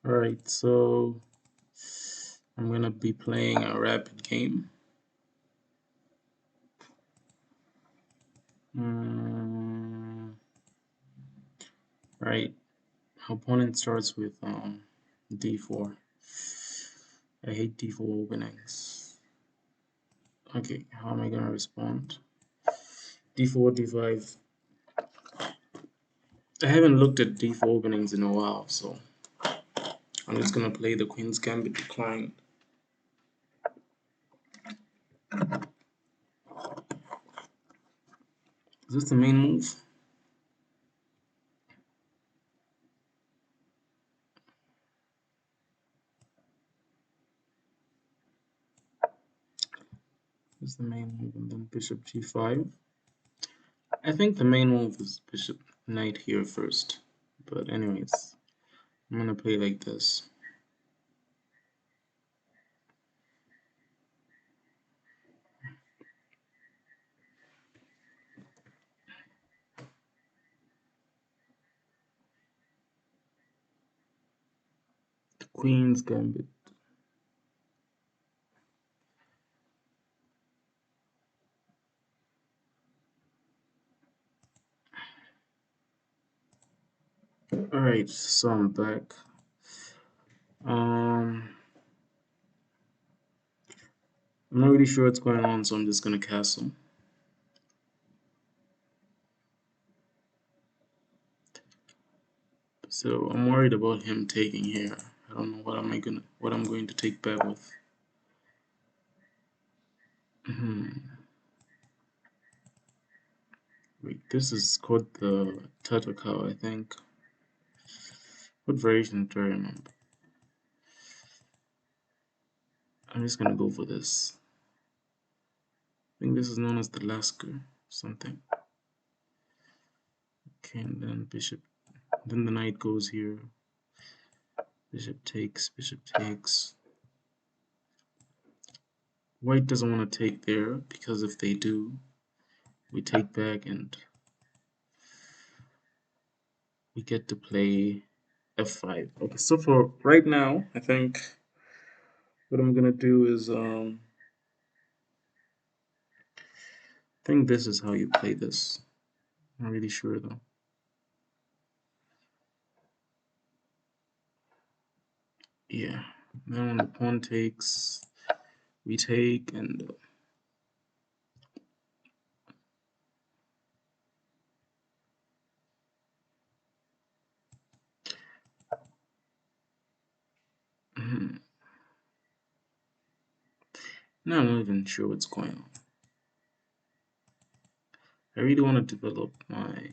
Alright, so I'm gonna be playing a rapid game. Right, opponent starts with d4. I hate d4 openings. Okay, how am I gonna respond? d4, d5. I haven't looked at d4 openings in a while, so I'm just gonna play the Queen's Gambit decline. Is this the main move? This is the main move, and then bishop g5. I think the main move is bishop knight here first, but anyways, I'm gonna play like this. The Queen's Gambit. Alright, so I'm back. I'm not really sure what's going on, so I'm just gonna castle. So I'm worried about him taking here. I don't know what I'm going to take back with. Wait, this is called the Tatakawa, I think. What variation do I remember? I'm just gonna go for this. I think this is known as the Lasker something. Okay, and then bishop. Then the knight goes here. Bishop takes, bishop takes. White doesn't want to take there, because if they do, we take back and we get to play f5. Okay, so for right now, I think what I'm gonna do is I think this is how you play this. I'm not really sure though. Yeah. Then when the pawn takes, we take, and now I'm not even sure what's going on. I really want to develop my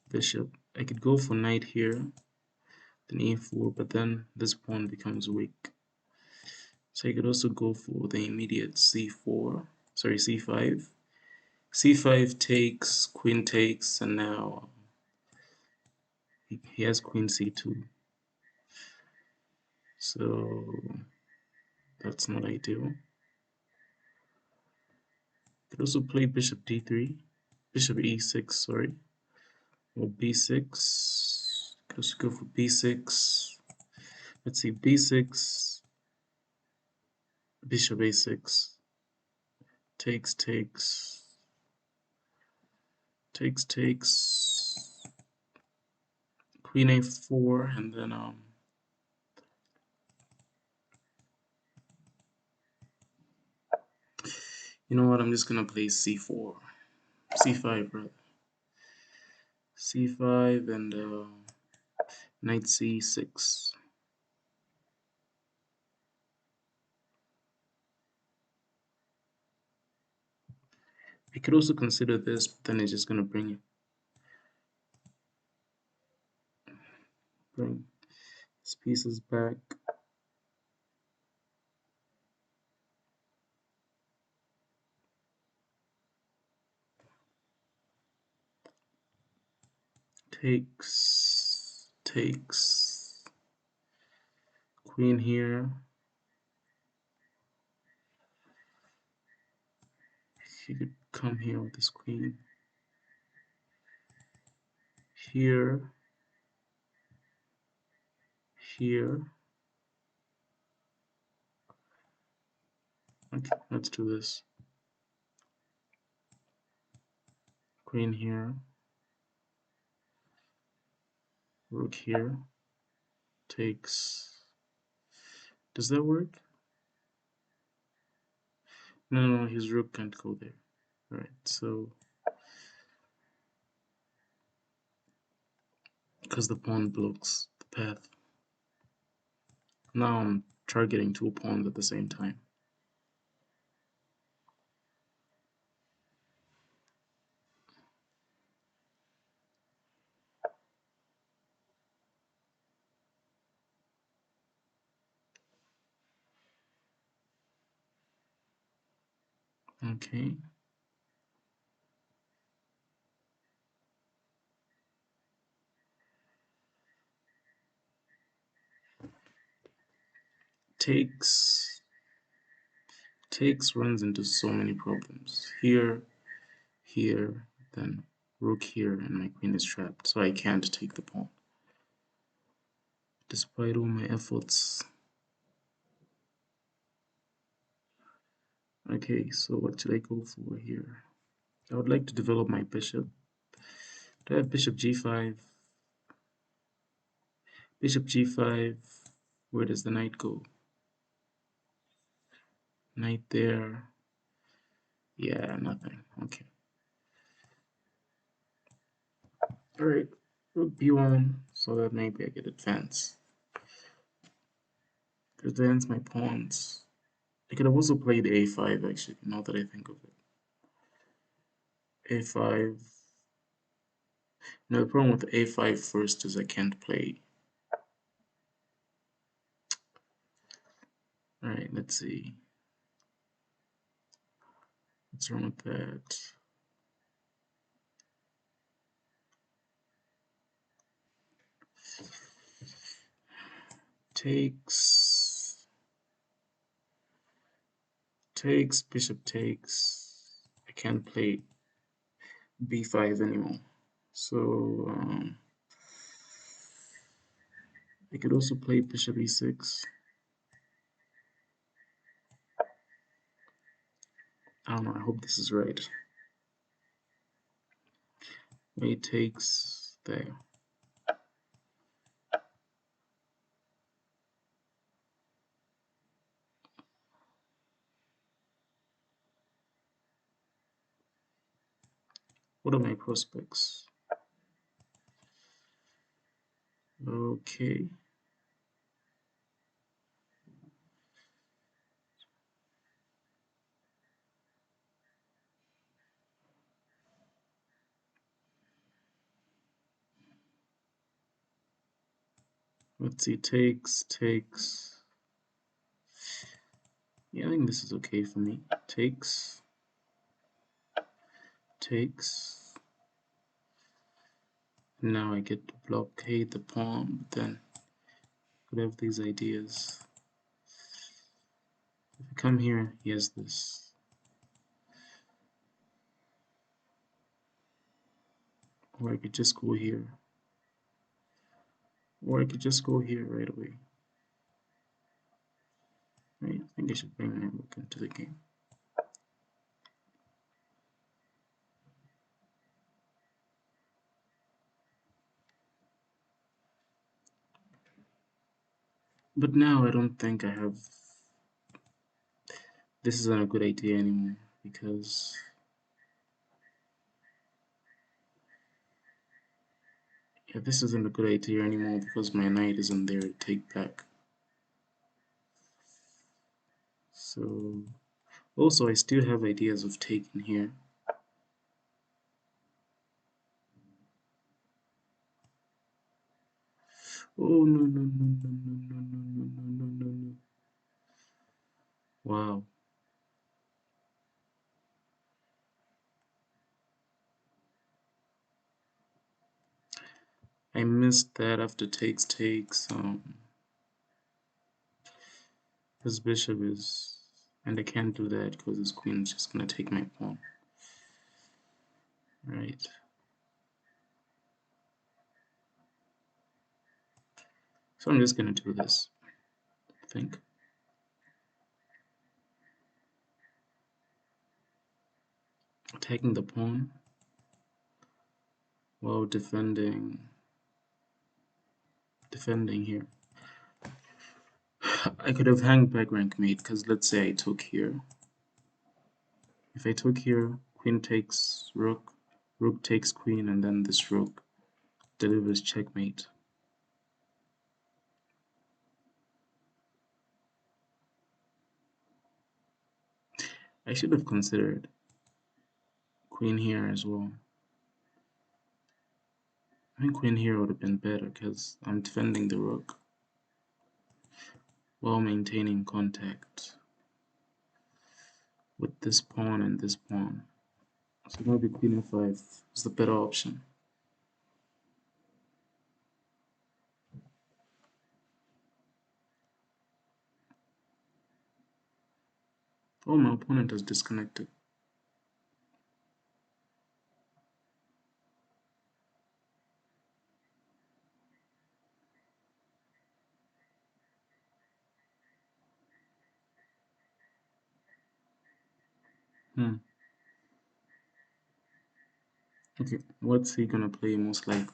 bishop. I could go for knight here, then e4, but then this pawn becomes weak. So I could also go for the immediate c4, sorry, c5. c5 takes, queen takes, and now he has queen c2. So that's not ideal. Could also play bishop d3, bishop e6, sorry, or b6. Could also go for b6. Let's see, b6, bishop a6, takes, takes, takes, takes, queen a4, and then you know what? I'm just gonna play c4, c5 rather, c5, and knight c6. I could also consider this, but then it's just gonna bring his pieces back. Takes, takes, queen here. He could come here with this queen. Here, here. Okay, let's do this. Queen here, rook here, takes. Does that work? No, his rook can't go there. Alright, so because the pawn blocks the path. Now I'm targeting two pawns at the same time. Okay. Takes runs into so many problems. Here, then rook here, and my queen is trapped, so I can't take the pawn. Despite all my efforts. Okay, so what should I go for here? I would like to develop my bishop. Do I have bishop g5? Bishop g5. Where does the knight go? Knight there. Yeah, nothing. Okay. Alright, rook b1, so that maybe I get advance. Advance my pawns. I could have also played a5 actually, now that I think of it. a5. Now the problem with a5 first is I can't play. Alright, let's see. What's wrong with that? Takes, bishop takes. I can't play b5 anymore. So I could also play bishop e6. I don't know, I hope this is right. It takes there. What are my prospects? Okay. Let's see, takes. Yeah, I think this is okay for me. Takes. Now I get to blockade the pawn, but then I could have these ideas. If I come here, he has this. Or I could just go here. Or I could just go here right away. Right? I think I should bring my rook into the game. But now I don't think I have. This isn't a good idea anymore because this isn't a good idea anymore because my knight isn't there to take back. So also I still have ideas of taking here. Oh no. Wow. I missed that after takes. His bishop is, and I can't do that because his queen is just gonna take my pawn. Right. So I'm just gonna do this, I think. Attacking the pawn while defending here. I could have hanged back rank mate, because let's say I took here. If I took here, queen takes rook, rook takes queen, and then this rook delivers checkmate. I should have considered queen here as well. I think queen here would have been better because I'm defending the rook while maintaining contact with this pawn and this pawn. So maybe queen f5 is the better option. Oh, my opponent has disconnected. Okay, what's he gonna play most likely?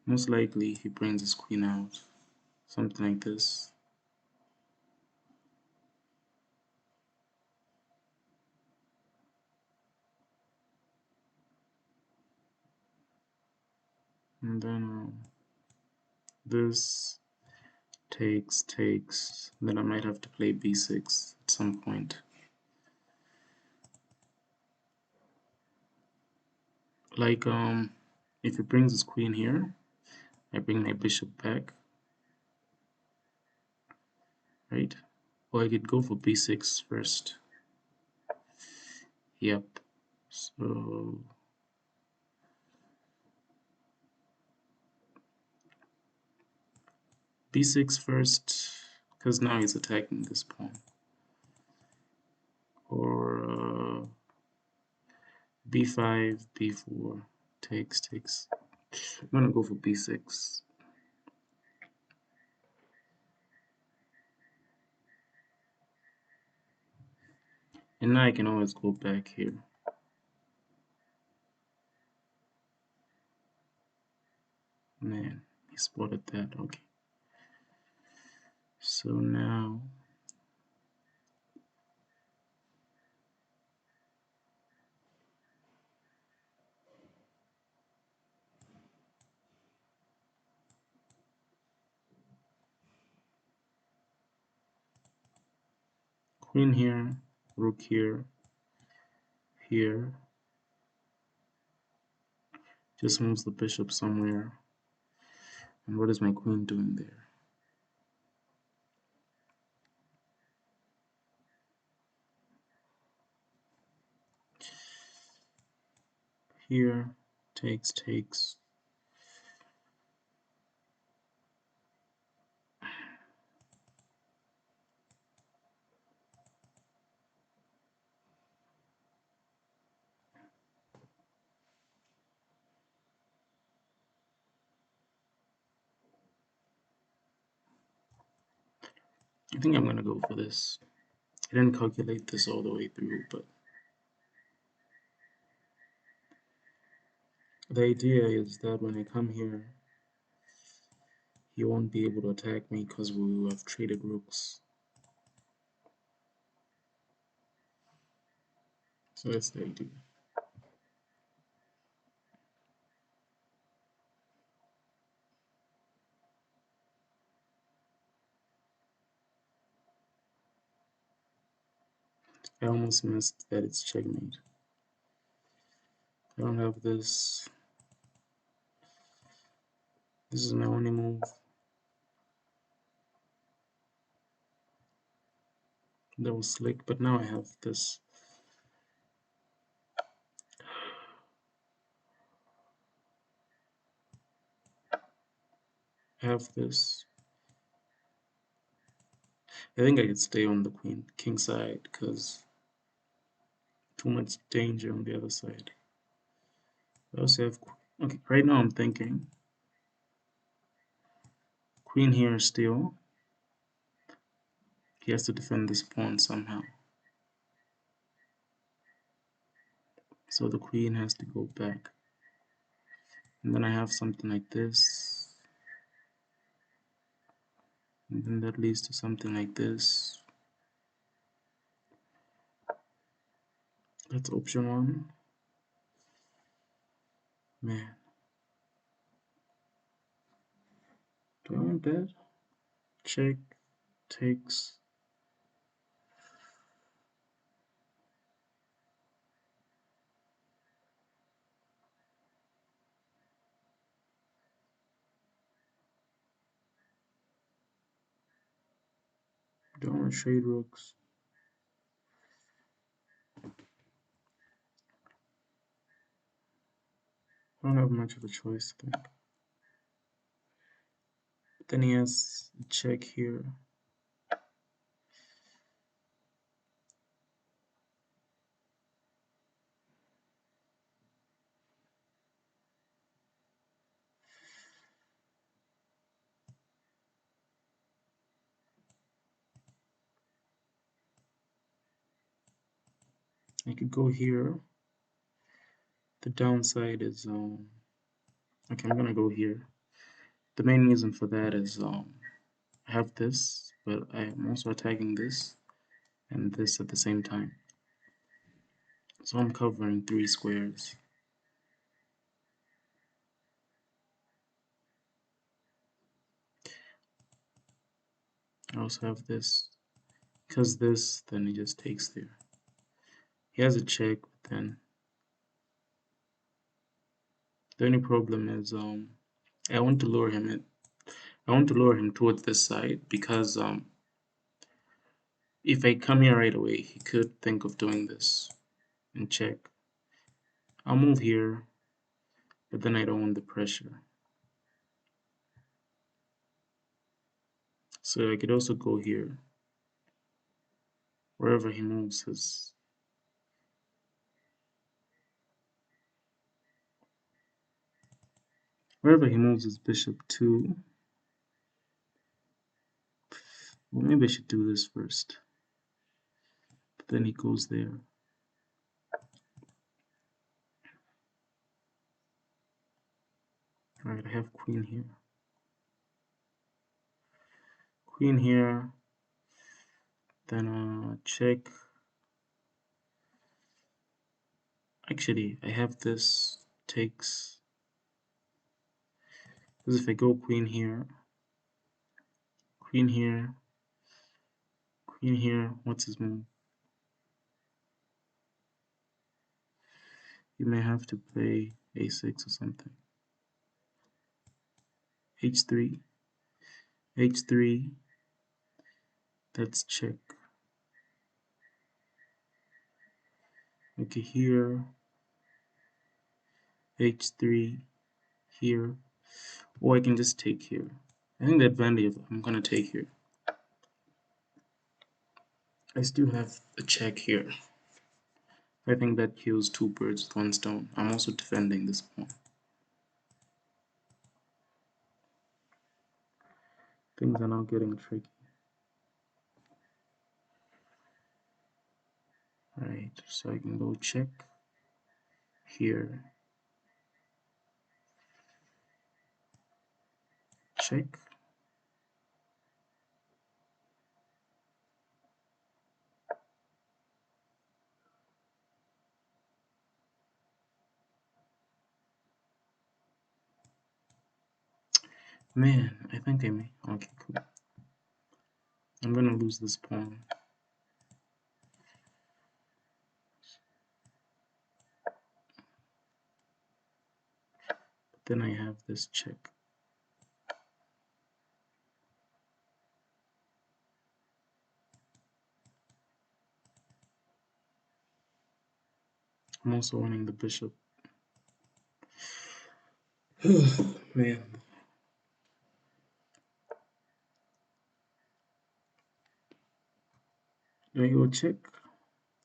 Most likely he brings his queen out. Something like this. And then this takes, then I might have to play b6 at some point. Like, if he brings his queen here, I bring my bishop back, right? Or I could go for b6 first. Yep. So b6 first, because now he's attacking this pawn. Or b5, b4, takes. I'm gonna go for b6. And now I can always go back here. Man, he spotted that. Okay. So now queen here, rook here, here. Just moves the bishop somewhere. And what is my queen doing there? Here, takes. I think I'm gonna go for this. I didn't calculate this all the way through, but the idea is that when I come here, he won't be able to attack me because we will have traded rooks. So that's the idea. I almost missed that it's checkmate. I don't have this. This is my only move. That was slick, but now I have this. I have this. I think I could stay on the king side because too much danger on the other side. I also have, okay, right now I'm thinking Queen here still. He has to defend this pawn somehow. So the queen has to go back. And then I have something like this. And then that leads to something like this. That's option one. Man. Do I want that? Check. Takes. Do I want to trade rooks? I don't have much of a choice, I think. But then he has a check here. I could go here. The downside is okay, I'm gonna go here. The main reason for that is I have this, but I am also attacking this and this at the same time. So I'm covering 3 squares. I also have this. Because this, then he just takes there. He has a check, but then the only problem is I want to lure him in. I want to lure him towards this side because if I come here right away, he could think of doing this and check. I'll move here, but then I don't want the pressure. So I could also go here. Wherever he moves his bishop to. Well, maybe I should do this first. But then he goes there. Alright, I have queen here. Queen here. Then check. Actually, I have this takes. Because if I go queen here, queen here, queen here, what's his move? You may have to play a6 or something. h3, h3, that's check. Okay, here, h3, here, or I can just take here. I think the advantage I'm gonna take here. I still have a check here. I think that kills 2 birds with 1 stone. I'm also defending this pawn. Things are now getting tricky. Alright, so I can go check here, check. Man, I think I may. Okay, cool. I'm gonna lose this pawn. But then I have this check. I'm also winning the bishop. Man. Do I go check?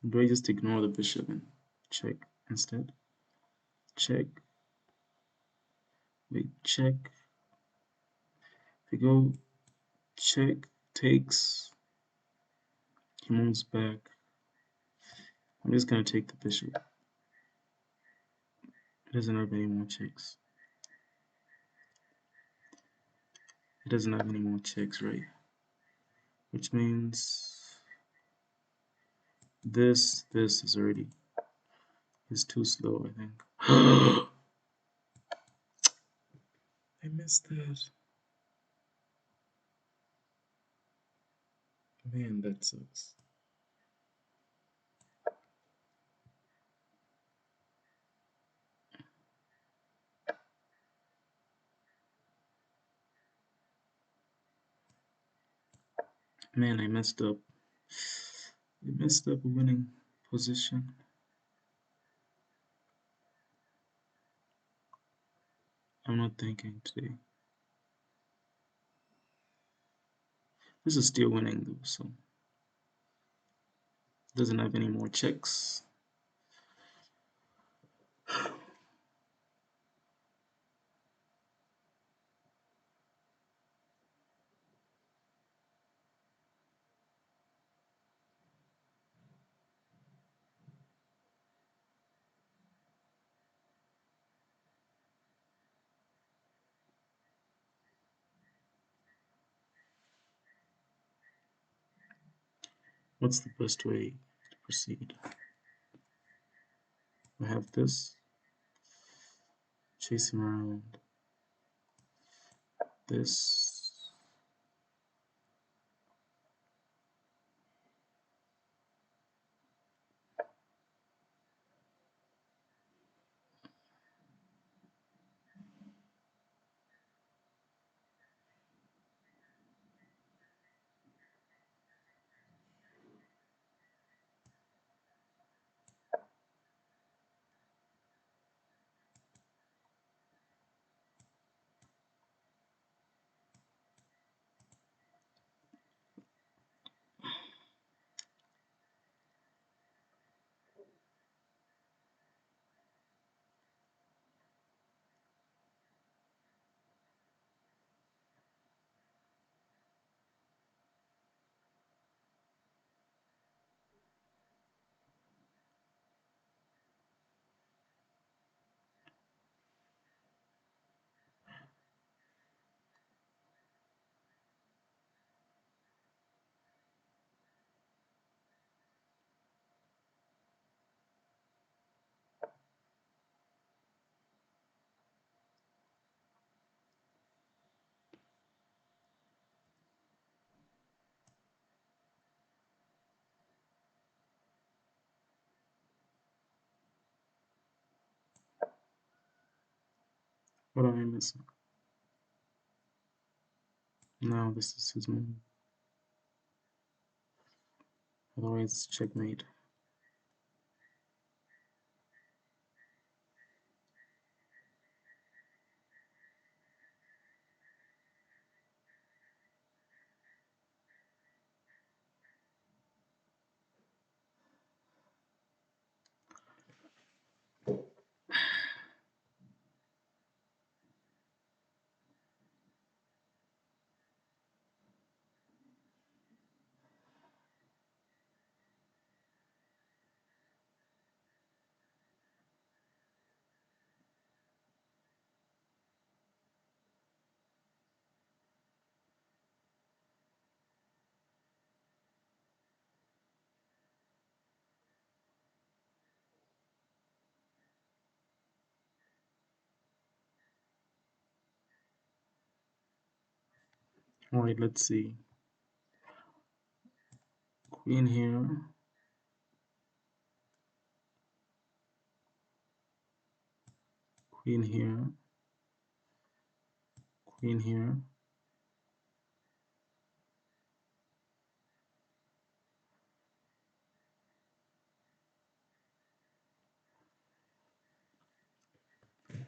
Or do I just ignore the bishop and check instead? Check. Wait, check. If we go check, takes, he moves back. I'm just gonna take the bishop. It doesn't have any more checks. It doesn't have any more checks, right? Which means this is already is too slow, I think. I missed that. Man, that sucks. Man, I messed up. I messed up a winning position. I'm not thinking today. This is still winning though, so doesn't have any more checks. What's the best way to proceed? We have this. Chase him around. This. What am I missing? Now this is his move. Otherwise, checkmate. Alright, let's see. Queen here. Queen here. Queen here.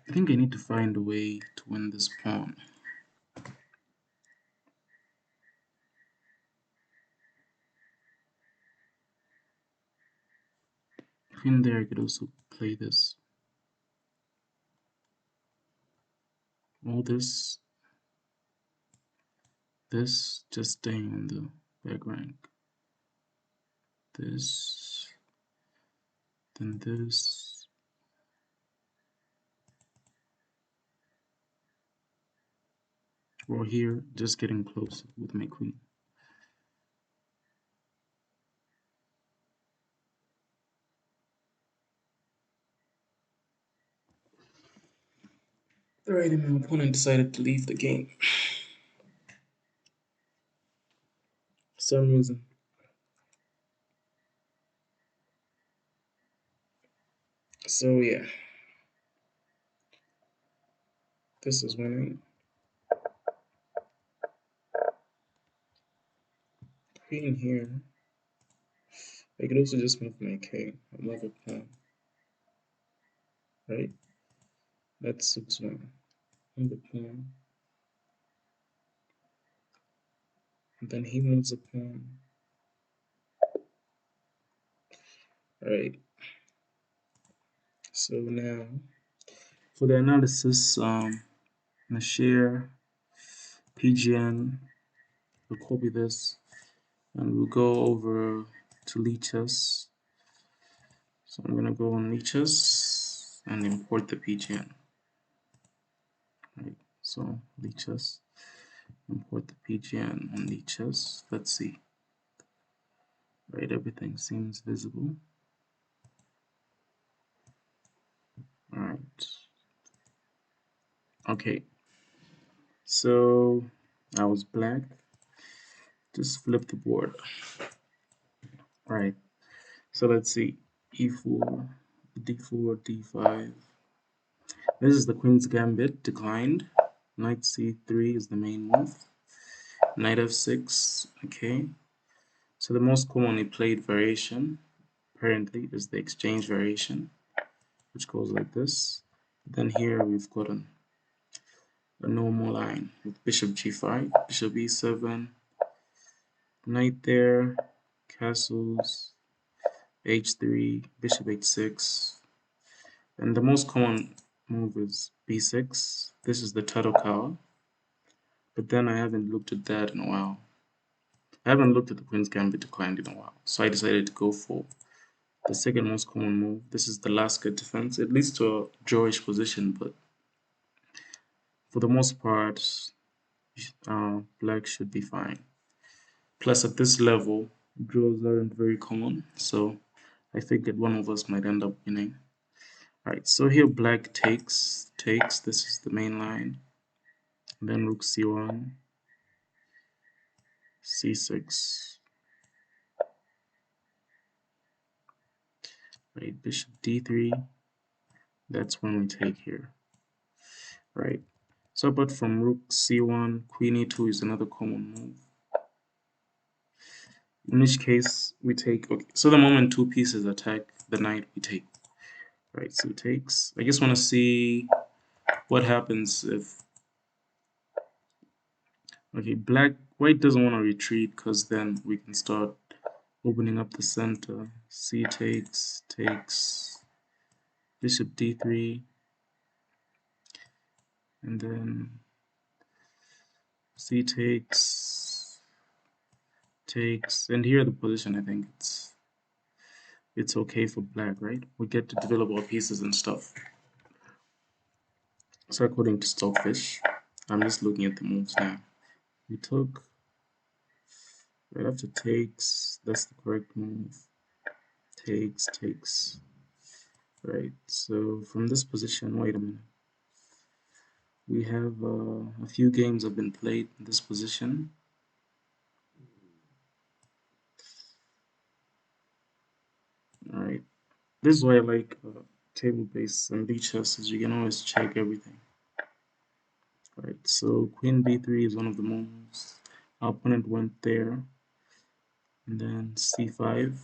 I think I need to find a way to win this pawn. Queen there, I could also play this. All this. this just staying in the back rank. This, then this. Or here, just getting close with my queen. Alright, and my opponent decided to leave the game. For some reason. So yeah. This is winning. Queen here. I could also just move my king. I'll move a pawn. Right? That's 6-1. Move a pawn. And then he moves a pawn. Alright. So now for the analysis, I'm gonna share PGN. We'll copy this and we'll go over to Lichess. So I'm gonna go on Lichess and import the PGN. Right. So Lichess, import the PGN on Lichess. Let's see. Right, everything seems visible. Alright. Okay. So I was black. Just flip the board. Alright. So let's see. E4, D4, D5. This is the Queen's Gambit, declined. Knight C3 is the main move. Knight F6, okay. So the most commonly played variation, apparently, is the exchange variation, which goes like this. Then here we've got a normal line with bishop G5, bishop E7, knight there, castles, H3, bishop H6, and the most common move is B6. This is the turtle cow, but then I haven't looked at that in a while. I haven't looked at the Queen's Gambit declined in a while, so I decided to go for the second most common move. This is the Lasker Defense. It leads to a drawish position, but for the most part, black should be fine. Plus, at this level, draws aren't very common, so I figured one of us might end up winning. Alright, so here black takes. This is the main line. And then rook c1, c6. Right, bishop d3. That's when we take here. Right. So apart from rook c1, queen e2 is another common move. In which case we take, okay, so the moment two pieces attack the knight, we take. Right, so it takes. I just want to see what happens if, okay, white doesn't want to retreat because then we can start opening up the center. C takes, bishop d3, and then C takes, and here the position, I think it's okay for black, right? We get to develop our pieces and stuff. So according to Stockfish, I'm just looking at the moves now. We took right after takes, that's the correct move. Takes. Right, so from this position, wait a minute. We have a few games have been played in this position. Alright, this is why I like table-based and chess, is you can always check everything. Alright, so queen b3 is one of the moves. Our opponent went there, and then c5.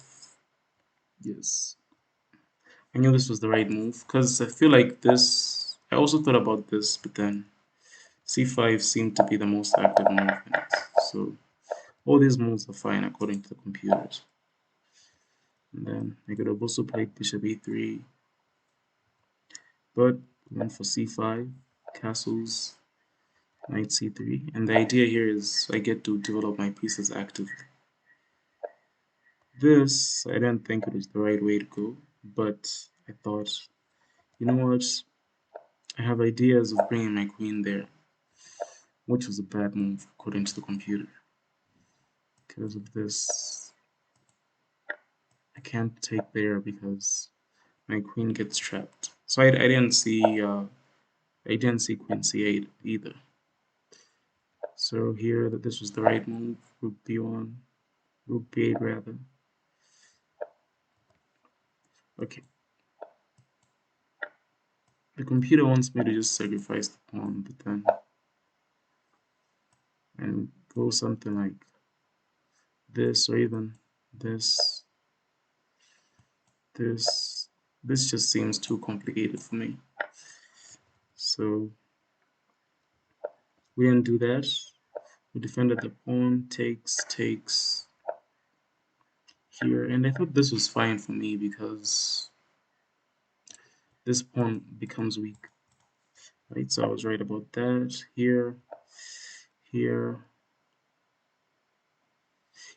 Yes, I knew this was the right move because I feel like this. I also thought about this, but then c5 seemed to be the most active move in it. So all these moves are fine according to the computers. And then I could have also played bishop e3, but went for c5, castles, knight c3, and the idea here is I get to develop my pieces actively. This, I didn't think it was the right way to go, but I thought, you know what, I have ideas of bringing my queen there, which was a bad move according to the computer. Because of this, I can't take there because my queen gets trapped. So I didn't see queen c8 either. So here that this was the right move, rook b1, rook b8 rather. Okay. The computer wants me to just sacrifice the pawn, but then and go something like this or even this, this. This just seems too complicated for me. So we didn't do that. We defended the pawn, takes here, and I thought this was fine for me because this pawn becomes weak. Right, so I was right about that. Here.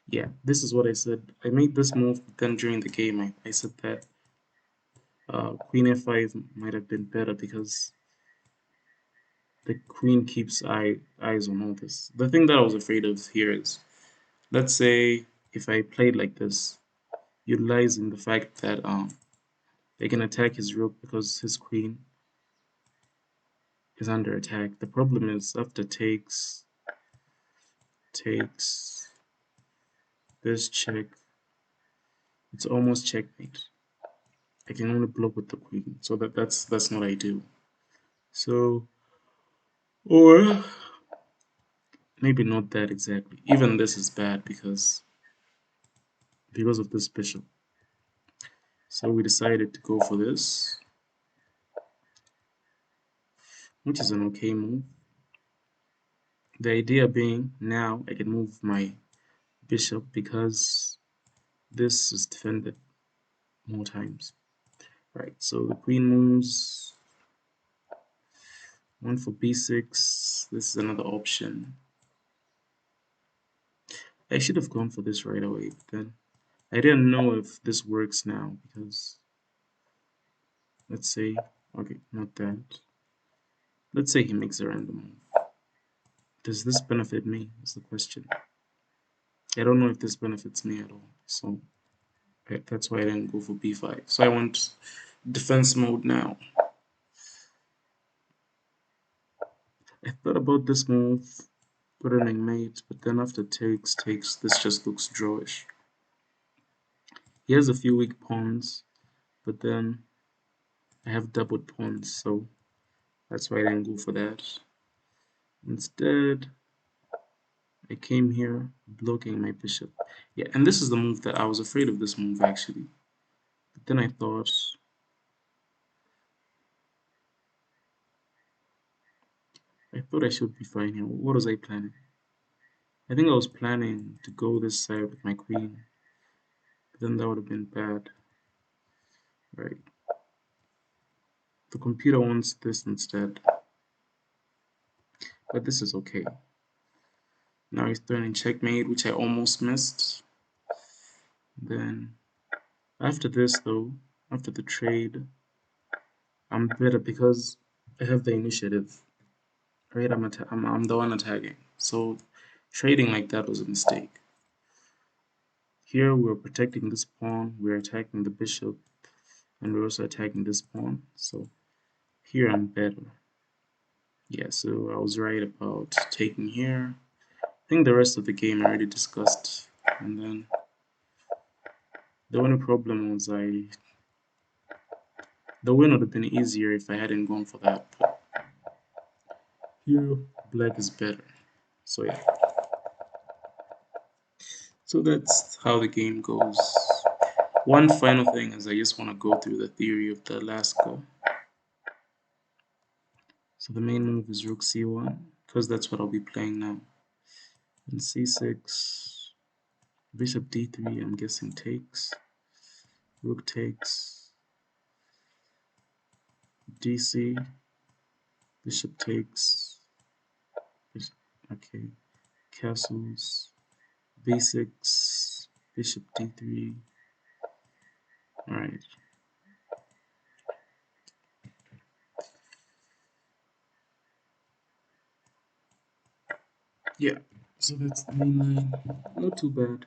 Yeah, this is what I said. I made this move, but then during the game I said that queen f5 might have been better because the queen keeps eyes on all this. The thing that I was afraid of here is, let's say if I played like this, utilizing the fact that they can attack his rook because his queen is under attack. The problem is after takes this check, it's almost checkmate. I can only block with the queen, so that's not ideal. So, or maybe not that exactly. Even this is bad because of this bishop. So we decided to go for this, which is an okay move. The idea being now I can move my bishop because this is defended more times. Right, so the queen moves, one for b6. This is another option. I should have gone for this right away, but then I didn't know if this works now because let's say, okay, not that. Let's say he makes a random move. Does this benefit me is the question. I don't know if this benefits me at all, so that's why I didn't go for b5. So I want defense mode now. I thought about this move, running mate, but then after takes, this just looks drawish. He has a few weak pawns, but then I have doubled pawns, so that's why I didn't go for that. Instead, I came here blocking my bishop. Yeah, and this is the move that I was afraid of this move actually. But then I thought I should be fine here. What was I planning? I think I was planning to go this side with my queen. But then that would have been bad. Right. The computer wants this instead. But this is okay. Now he's turning checkmate, which I almost missed. Then after this though, after the trade, I'm better because I have the initiative. Right, I'm the one attacking. So trading like that was a mistake. Here we're protecting this pawn, we're attacking the bishop, and we're also attacking this pawn. So here I'm better. Yeah, so I was right about taking here. I think the rest of the game I already discussed. And then the only problem was the win would have been easier if I hadn't gone for that. But here black is better. So yeah. So that's how the game goes. One final thing is I just want to go through the theory of the Lasker. So the main move is rook c1 because that's what I'll be playing now. And c6, bishop d3, I'm guessing takes, rook takes, dc, bishop takes, Okay, castles, basics, bishop d3. All right. Yeah, so that's the main line. Not too bad.